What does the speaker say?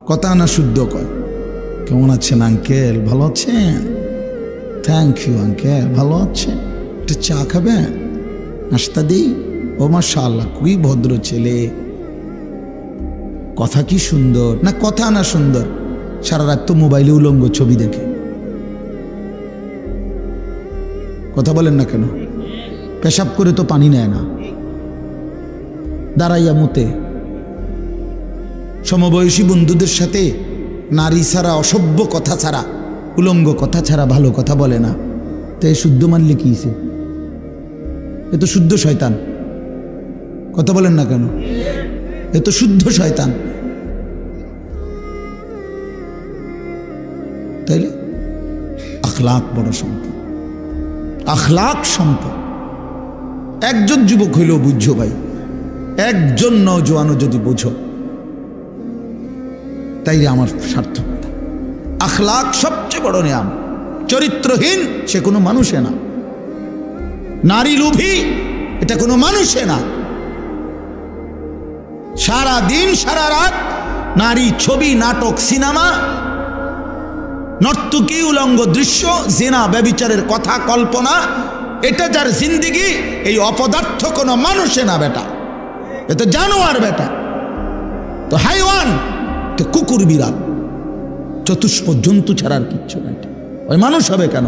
কথা না শুদ্ধ কয়। কেমন আছেন আঙ্কেল? ভালো আছেন? Thank you uncle. ভালো আছেন? একটু চা খাবেন? নাস্তা দিই? ও মাশাআল্লাহ, খুবই ভদ্র ছেলে, কথা কি সুন্দর। না কথা না সুন্দর, সারা রাত তো মোবাইলে উলঙ্গ ছবি দেখে। কথা বলেন না কেন? পেশাব করে তো পানি নেয় না, দাঁড়াইয়া মুতে। সমবয়সী বন্ধুদের সাথে নারী ছাড়া, অসভ্য কথা ছাড়া, উলঙ্গ কথা ছাড়া ভালো কথা বলে না। তো এই শুদ্ধ মানলে কি হইছে? এ তো শুদ্ধ শয়তান। কথা বলেন না কেন? এ তো শুদ্ধ শয়তান। তাইলে আখলাক বড় সম্পদ, আখলাক সম্পদ। একজন যুবক হইলেও বুঝছো ভাই, একজন নওজোয়ানও যদি বুঝো, তাইলে আমার সার্থকতা। আখলাক সবচেয়ে বড় নিয়াম। চরিত্রহীন সে কোনো মানুষে না, নারী লোভী এটা কোনো মানুষে না। সারা দিন সারা রাত নারী ছবি, নাটক, সিনেমা, নর্তকী, উলঙ্গ দৃশ্য, জিনা, ব্যভিচারের কথা, কল্পনা, এটা যার জিন্দিগি, এই অপদার্থ কোনো মানুষে না বেটা। এ তো জানোয়ার বেটা, তো হাইওয়ান, তো কুকুর, বিড়াল, চতুষ্প জন্তু ছাড়ার কিচ্ছু না। ওই মানুষ হবে কেন?